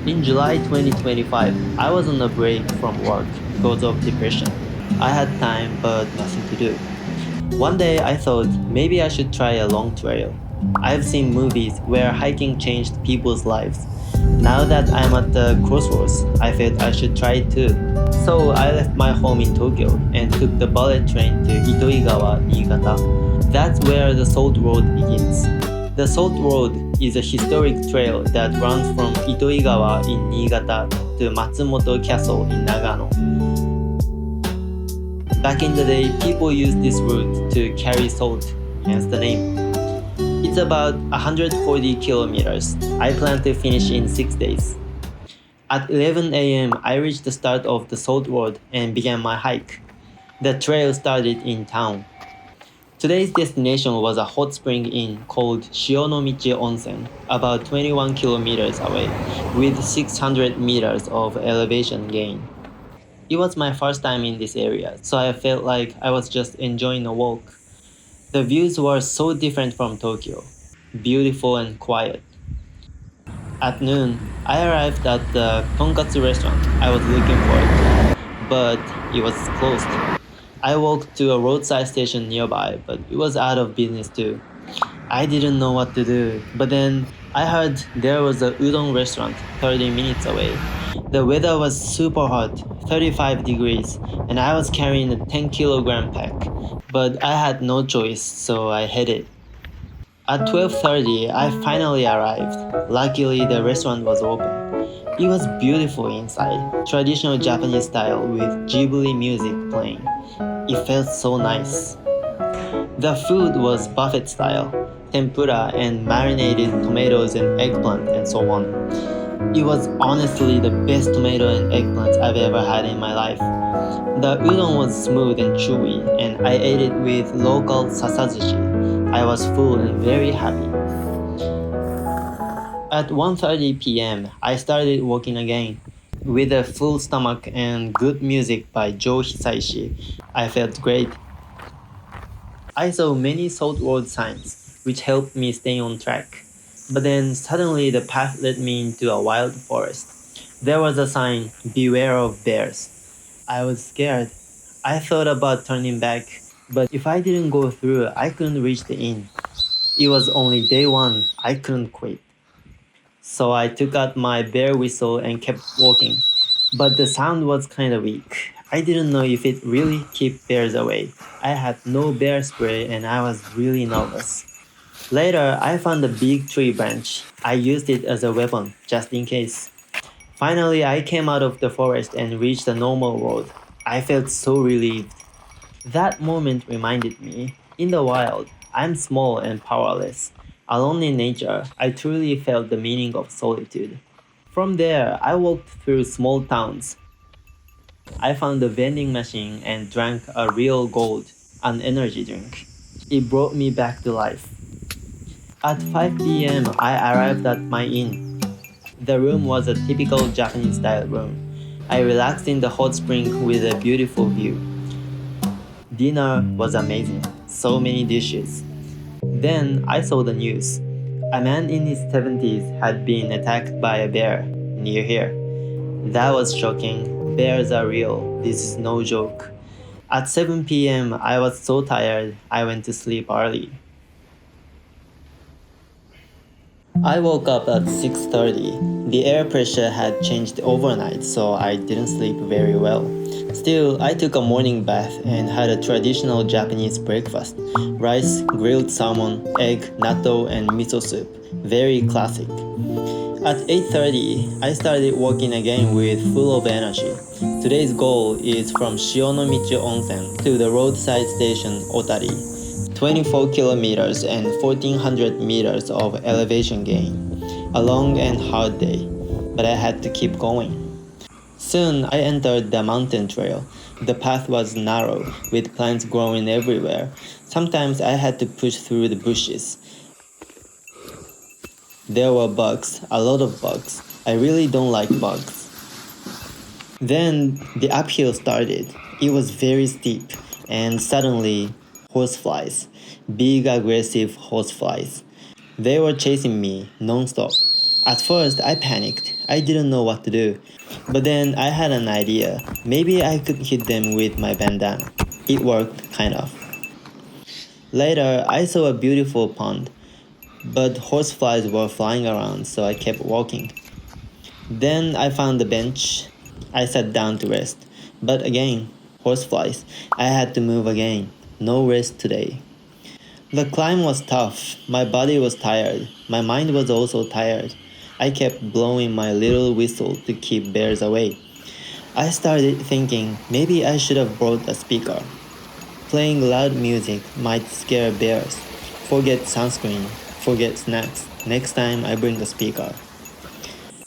In July 2025, I was on a break from work because of depression. I had time but nothing to do. One day I thought maybe I should try a long trail. I've seen movies where hiking changed people's lives. Now that I'm at the crossroads, I felt I should try it too. So I left my home in Tokyo and took the bullet train to Itoigawa, Niigata. That's where the Salt Road begins. The Salt Road is a historic trail that runs from Itoigawa in Niigata to Matsumoto Castle in Nagano. Back in the day, people used this route to carry salt, hence the name. It's about 140 kilometers. I plan to finish in 6 days. At 11 a.m., I reached the start of the Salt Road and began my hike. The trail started in town. Today's destination was a hot spring inn called Shionomichi Onsen, about 21 kilometers away, with 600 meters of elevation gain. It was my first time in this area, so I felt like I was just enjoying a walk. The views were so different from Tokyo, beautiful and quiet. At noon, I arrived at the tonkatsu restaurant I was looking for, but it was closed. I walked to a roadside station nearby, but it was out of business too. I didn't know what to do, but then I heard there was a udon restaurant 30 minutes away. The weather was super hot, 35 degrees, and I was carrying a 10-kilogram pack, but I had no choice, so I headed. At 12:30, I finally arrived. Luckily, the restaurant was open. It was beautiful inside, traditional Japanese style with Ghibli music playing. It felt so nice. The food was buffet style, tempura and marinated tomatoes and eggplant and so on. It was honestly the best tomato and eggplant I've ever had in my life. The udon was smooth and chewy, and I ate it with local sasazushi. I was full and very happy. At 1:30 p.m., I started walking again. With a full stomach and good music by Joe Hisaishi, I felt great. I saw many Salt Road signs, which helped me stay on track. But then suddenly the path led me into a wild forest. There was a sign, "Beware of bears." I was scared. I thought about turning back, but if I didn't go through, I couldn't reach the inn. It was only day one, I couldn't quit. So I took out my bear whistle and kept walking. But the sound was kinda weak. I didn't know if it really kept bears away. I had no bear spray and I was really nervous. Later, I found a big tree branch. I used it as a weapon, just in case. Finally, I came out of the forest and reached a normal road. I felt so relieved. That moment reminded me, in the wild, I'm small and powerless. Alone in nature, I truly felt the meaning of solitude. From there, I walked through small towns. I found a vending machine and drank a real gold, an energy drink. It brought me back to life. At 5 p.m., I arrived at my inn. The room was a typical Japanese style room. I relaxed in the hot spring with a beautiful view. Dinner was amazing, so many dishes. Then I saw the news. A man in his 70s had been attacked by a bear near here. That was shocking. Bears are real. This is no joke. At 7 p.m., I was so tired, I went to sleep early. I woke up at 6:30. The air pressure had changed overnight, so I didn't sleep very well. Still, I took a morning bath and had a traditional Japanese breakfast. Rice, grilled salmon, egg, natto, and miso soup. Very classic. At 8:30, I started walking again with full of energy. Today's goal is from Shionomichi Onsen to the roadside station Otari. 24 kilometers and 1400 meters of elevation gain. A long and hard day, but I had to keep going. Soon I entered the mountain trail. The path was narrow, with plants growing everywhere. Sometimes I had to push through the bushes. There were bugs, a lot of bugs. I really don't like bugs. Then the uphill started. It was very steep, and suddenly, horseflies. Big aggressive horseflies. They were chasing me non-stop. At first, I panicked. I didn't know what to do. But then I had an idea. Maybe I could hit them with my bandana. It worked, kind of. Later, I saw a beautiful pond, but horseflies were flying around, so I kept walking. Then I found a bench. I sat down to rest. But again, horseflies. I had to move again. No rest today. The climb was tough. My body was tired. My mind was also tired. I kept blowing my little whistle to keep bears away. I started thinking maybe I should have brought a speaker. Playing loud music might scare bears. Forget sunscreen. Forget snacks. Next time I bring a speaker.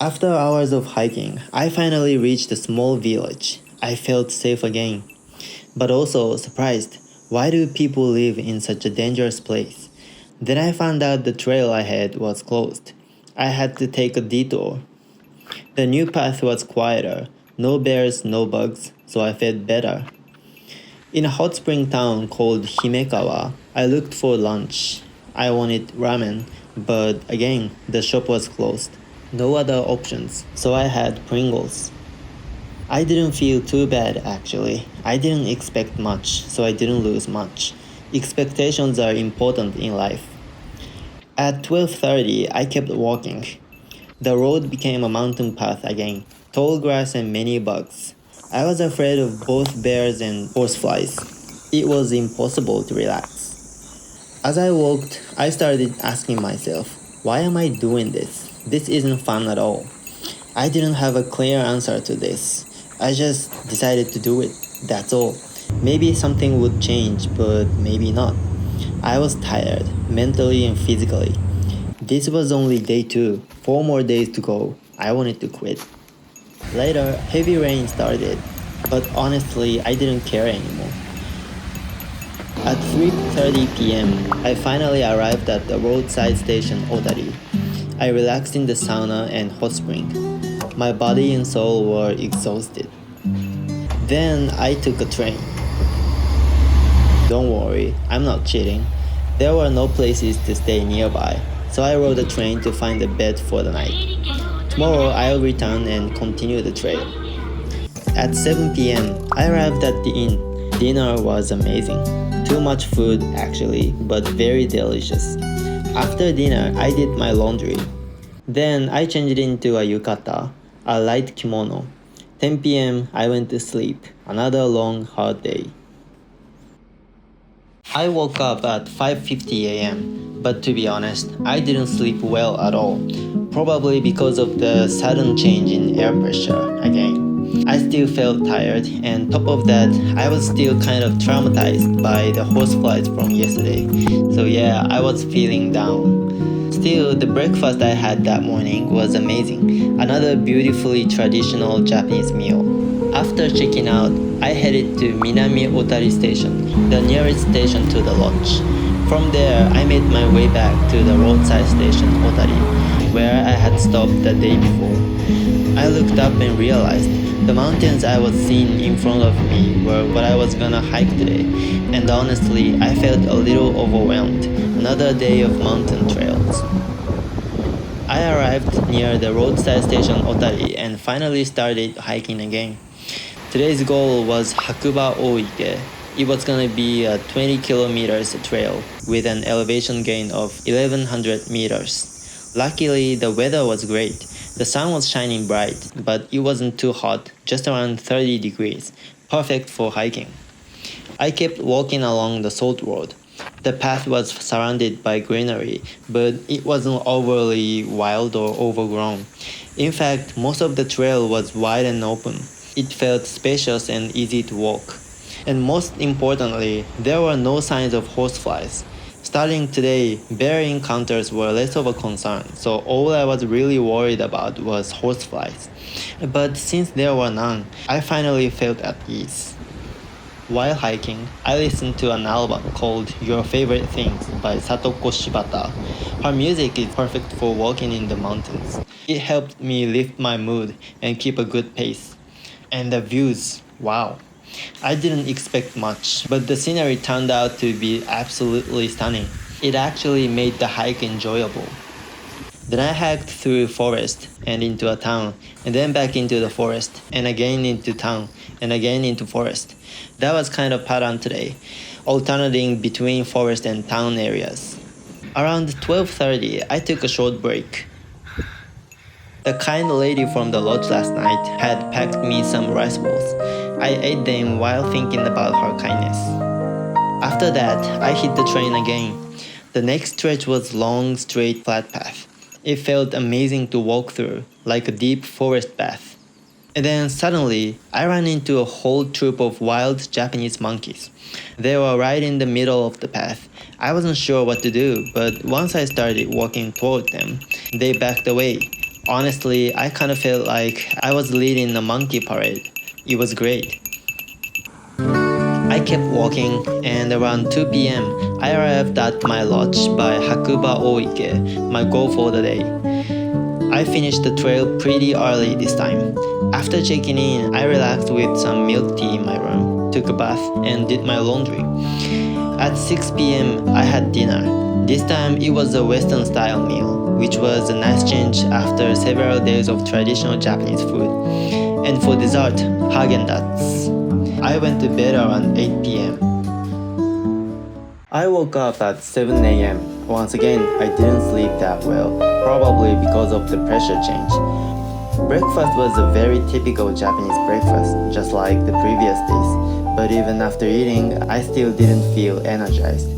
After hours of hiking, I finally reached a small village. I felt safe again, but also surprised. Why do people live in such a dangerous place? Then I found out the trail ahead was closed. I had to take a detour. The new path was quieter. No bears, no bugs, so I felt better. In a hot spring town called Himekawa, I looked for lunch. I wanted ramen, but again, the shop was closed. No other options, so I had Pringles. I didn't feel too bad actually. I didn't expect much, so I didn't lose much. Expectations are important in life. At 12:30, I kept walking. The road became a mountain path again, tall grass and many bugs. I was afraid of both bears and horseflies. It was impossible to relax. As I walked, I started asking myself, why am I doing this? This isn't fun at all. I didn't have a clear answer to this. I just decided to do it. That's all. Maybe something would change, but maybe not. I was tired, mentally and physically. This was only day 2. 4 more days to go. I wanted to quit. Later, heavy rain started, but honestly, I didn't care anymore. At 3:30 p.m., I finally arrived at the roadside station Otari. I relaxed in the sauna and hot spring. My body and soul were exhausted. Then I took a train. Don't worry, I'm not cheating. There were no places to stay nearby, so I rode a train to find a bed for the night. Tomorrow I'll return and continue the trail. At 7 p.m., I arrived at the inn. Dinner was amazing. Too much food actually, but very delicious. After dinner, I did my laundry. Then I changed into a yukata, a light kimono. 10 p.m. I went to sleep. Another long, hard day. I woke up at 5:50 a.m. But to be honest, I didn't sleep well at all. Probably because of the sudden change in air pressure again. I still felt tired, and top of that, I was still kind of traumatized by the horseflies from yesterday. So yeah, I was feeling down. Still, the breakfast I had that morning was amazing. Another beautifully traditional Japanese meal. After checking out, I headed to Minami Otari Station, the nearest station to the lodge. From there, I made my way back to the roadside station Otari, where I had stopped the day before. I looked up and realized the mountains I was seeing in front of me were what I was gonna hike today, and honestly, I felt a little overwhelmed. Another day of mountain trails. I arrived near the roadside station Otari and finally started hiking again. Today's goal was Hakuba Oike. It was gonna be a 20 kilometers trail with an elevation gain of 1100 meters. Luckily, the weather was great. The sun was shining bright, but it wasn't too hot, just around 30 degrees, perfect for hiking. I kept walking along the salt road. The path was surrounded by greenery, but it wasn't overly wild or overgrown. In fact, most of the trail was wide and open. It felt spacious and easy to walk. And most importantly, there were no signs of horseflies. Starting today, bear encounters were less of a concern, so all I was really worried about was horseflies. But since there were none, I finally felt at ease. While hiking, I listened to an album called Your Favorite Things by Satoko Shibata. Her music is perfect for walking in the mountains. It helped me lift my mood and keep a good pace. And the views, wow. I didn't expect much, but the scenery turned out to be absolutely stunning. It actually made the hike enjoyable. Then I hiked through forest and into a town, and then back into the forest, and again into town, and again into forest. That was kind of pattern today, alternating between forest and town areas. Around 12:30, I took a short break. The kind lady from the lodge last night had packed me some rice balls. I ate them while thinking about her kindness. After that, I hit the train again. The next stretch was long, straight, flat path. It felt amazing to walk through, like a deep forest path. And then suddenly, I ran into a whole troop of wild Japanese monkeys. They were right in the middle of the path. I wasn't sure what to do, but once I started walking toward them, they backed away. Honestly, I kind of felt like I was leading a monkey parade. It was great. I kept walking, and around 2 p.m., I arrived at my lodge by Hakuba Oike, my goal for the day. I finished the trail pretty early this time. After checking in, I relaxed with some milk tea in my room, took a bath, and did my laundry. At 6 p.m., I had dinner. This time, it was a Western-style meal, which was a nice change after several days of traditional Japanese food. And for dessert, Häagen-Dazs. I went to bed around 8 p.m. I woke up at 7 a.m. Once again, I didn't sleep that well, probably because of the pressure change. Breakfast was a very typical Japanese breakfast, just like the previous days. But even after eating, I still didn't feel energized.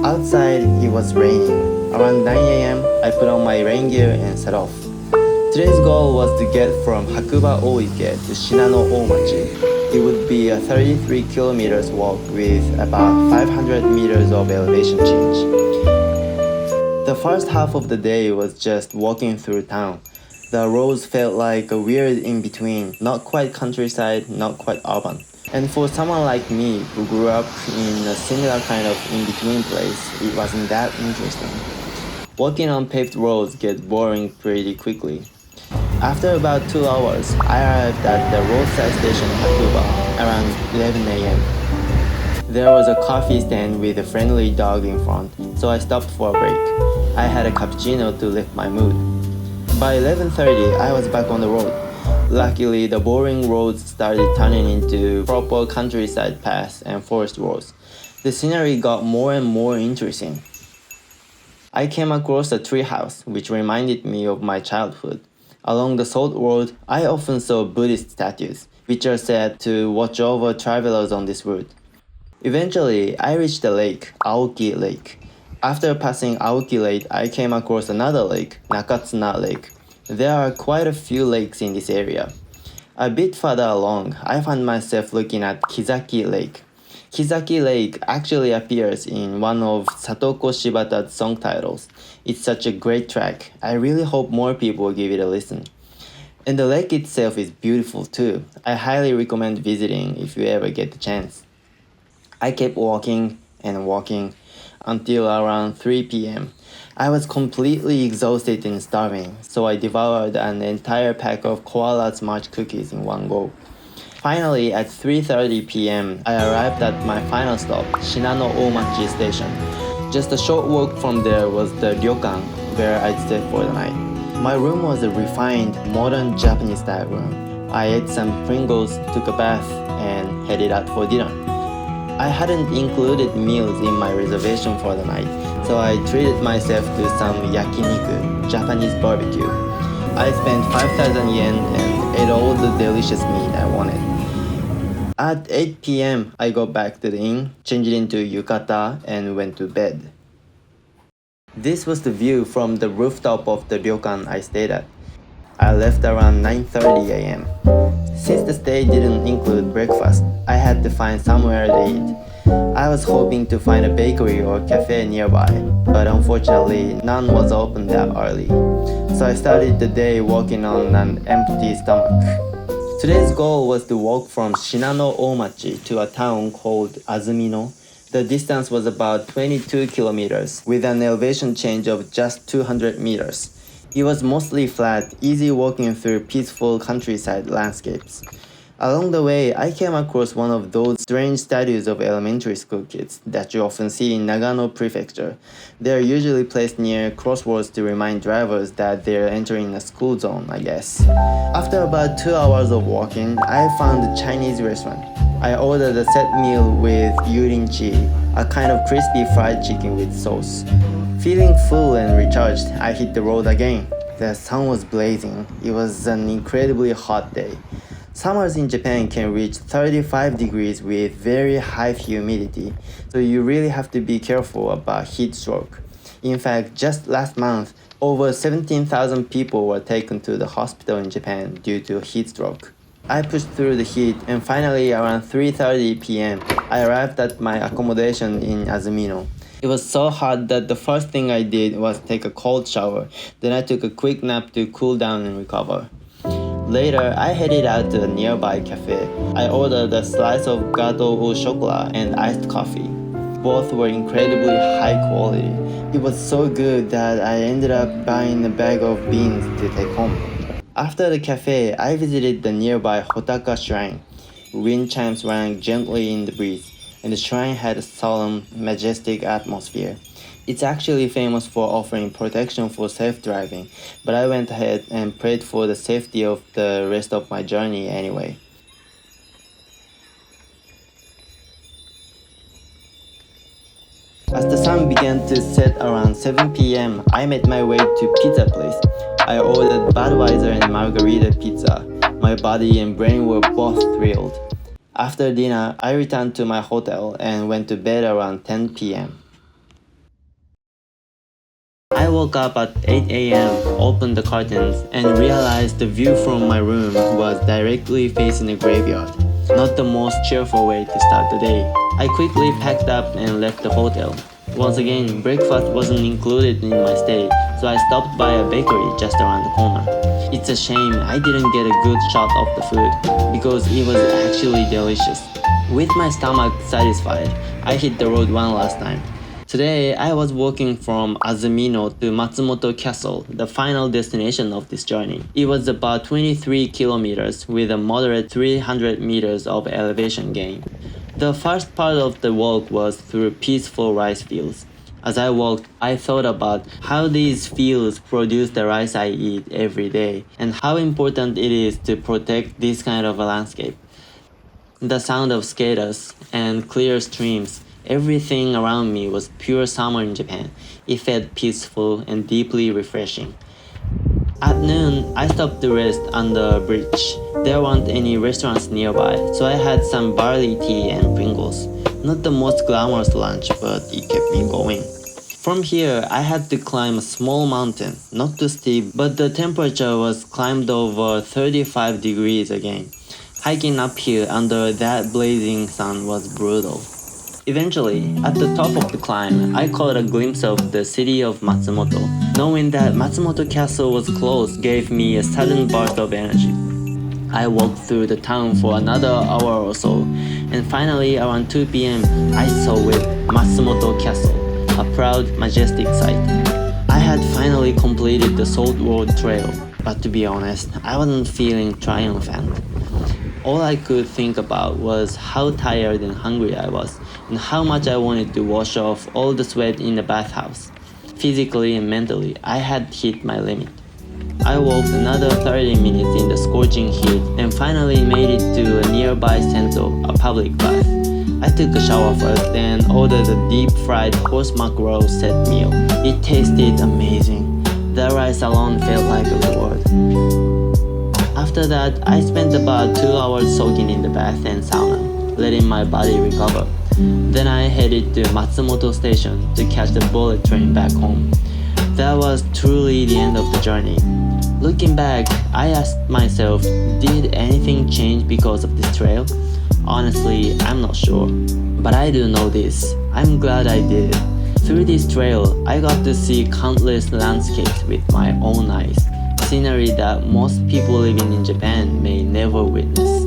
Outside, it was raining. Around 9 a.m., I put on my rain gear and set off. Today's goal was to get from Hakuba Oike to Shinano Omachi. It would be a 33 kilometers walk with about 500 meters of elevation change. The first half of the day was just walking through town. The roads felt like a weird in-between, not quite countryside, not quite urban. And for someone like me who grew up in a similar kind of in-between place, it wasn't that interesting. Walking on paved roads gets boring pretty quickly. After about 2 hours, I arrived at the roadside station Hakuba around 11 a.m. There was a coffee stand with a friendly dog in front, so I stopped for a break. I had a cappuccino to lift my mood. By 11:30, I was back on the road. Luckily, the boring roads started turning into proper countryside paths and forest roads. The scenery got more and more interesting. I came across a treehouse, which reminded me of my childhood. Along the Salt Road, I often saw Buddhist statues, which are said to watch over travelers on this route. Eventually, I reached the lake, Aoki Lake. After passing Aoki Lake, I came across another lake, Nakatsuna Lake. There are quite a few lakes in this area. A bit further along, I found myself looking at Kizaki Lake. Kizaki Lake actually appears in one of Satoko Shibata's song titles. It's such a great track. I really hope more people give it a listen. And the lake itself is beautiful too. I highly recommend visiting if you ever get the chance. I kept walking and walking until around 3 p.m. I was completely exhausted and starving, so I devoured an entire pack of Koala's March cookies in one go. Finally, at 3:30 p.m., I arrived at my final stop, Shinano Omachi station. Just a short walk from there was the ryokan, where I'd stay for the night. My room was a refined, modern Japanese-style room. I ate some Pringles, took a bath, and headed out for dinner. I hadn't included meals in my reservation for the night, so I treated myself to some yakiniku, Japanese barbecue. I spent 5,000 yen and ate all the delicious meat I wanted. At 8 p.m., I got back to the inn, changed into yukata, and went to bed. This was the view from the rooftop of the ryokan I stayed at. I left around 9:30 a.m. Since the stay didn't include breakfast, I had to find somewhere to eat. I was hoping to find a bakery or cafe nearby, but unfortunately, none was open that early. So I started the day walking on an empty stomach. Today's goal was to walk from Shinano Omachi to a town called Azumino. The distance was about 22 kilometers, with an elevation change of just 200 meters. It was mostly flat, easy walking through peaceful countryside landscapes. Along the way, I came across one of those strange statues of elementary school kids that you often see in Nagano Prefecture. They are usually placed near crossroads to remind drivers that they're entering a school zone, I guess. After about 2 hours of walking, I found a Chinese restaurant. I ordered a set meal with yurinchi, a kind of crispy fried chicken with sauce. Feeling full and recharged, I hit the road again. The sun was blazing. It was an incredibly hot day. Summers in Japan can reach 35 degrees with very high humidity, so you really have to be careful about heat stroke. In fact, just last month, over 17,000 people were taken to the hospital in Japan due to heat stroke. I pushed through the heat and finally around 3:30 p.m. I arrived at my accommodation in Azumino. It was so hot that the first thing I did was take a cold shower. Then I took a quick nap to cool down and recover. Later, I headed out to a nearby cafe. I ordered a slice of gâteau au chocolat and iced coffee. Both were incredibly high quality. It was so good that I ended up buying a bag of beans to take home. After the cafe, I visited the nearby Hotaka shrine. Wind chimes rang gently in the breeze, and the shrine had a solemn, majestic atmosphere. It's actually famous for offering protection for safe driving, but I went ahead and prayed for the safety of the rest of my journey anyway. As the sun began to set around 7 p.m., I made my way to pizza place. I ordered Budweiser and margarita pizza. My body and brain were both thrilled. After dinner, I returned to my hotel and went to bed around 10 p.m. I woke up at 8 a.m., opened the curtains, and realized the view from my room was directly facing a graveyard. Not the most cheerful way to start the day. I quickly packed up and left the hotel. Once again, breakfast wasn't included in my stay, so I stopped by a bakery just around the corner. It's a shame I didn't get a good shot of the food, because it was actually delicious. With my stomach satisfied, I hit the road one last time. Today, I was walking from Azumino to Matsumoto Castle, the final destination of this journey. It was about 23 kilometers with a moderate 300 meters of elevation gain. The first part of the walk was through peaceful rice fields. As I walked, I thought about how these fields produce the rice I eat every day and how important it is to protect this kind of a landscape. The sound of cicadas and clear streams, everything around me was pure summer in Japan. It felt peaceful and deeply refreshing. At noon, I stopped to rest under a bridge. There weren't any restaurants nearby, so I had some barley tea and Pringles. Not the most glamorous lunch, but it kept me going. From here, I had to climb a small mountain, not too steep, but the temperature was climbed over 35 degrees again. Hiking uphill under that blazing sun was brutal. Eventually, at the top of the climb, I caught a glimpse of the city of Matsumoto. Knowing that Matsumoto Castle was close gave me a sudden burst of energy. I walked through the town for another hour or so, and finally around 2 p.m. I saw it, Matsumoto Castle, a proud, majestic sight. I had finally completed the Salt Road Trail, but to be honest, I wasn't feeling triumphant. All I could think about was how tired and hungry I was, and how much I wanted to wash off all the sweat in the bathhouse. Physically and mentally, I had hit my limit. I walked another 30 minutes in the scorching heat and finally made it to a nearby Sento, a public bath. I took a shower first, then ordered a deep-fried horse mackerel set meal. It tasted amazing. The rice alone felt like a reward. After that, I spent about 2 hours soaking in the bath and sauna, letting my body recover. Then I headed to Matsumoto Station to catch the bullet train back home. That was truly the end of the journey. Looking back, I asked myself, did anything change because of this trail? Honestly, I'm not sure. But I do know this. I'm glad I did it. Through this trail, I got to see countless landscapes with my own eyes. Scenery that most people living in Japan may never witness.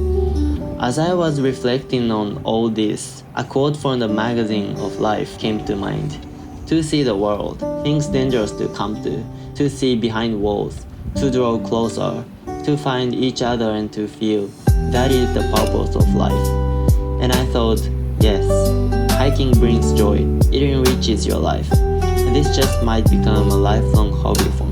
As I was reflecting on all this, a quote from the magazine of life came to mind. To see the world, things dangerous to come to see behind walls, to draw closer, to find each other and to feel. that is the purpose of life. And I thought, yes, hiking brings joy, it enriches your life, and this just might become a lifelong hobby for me.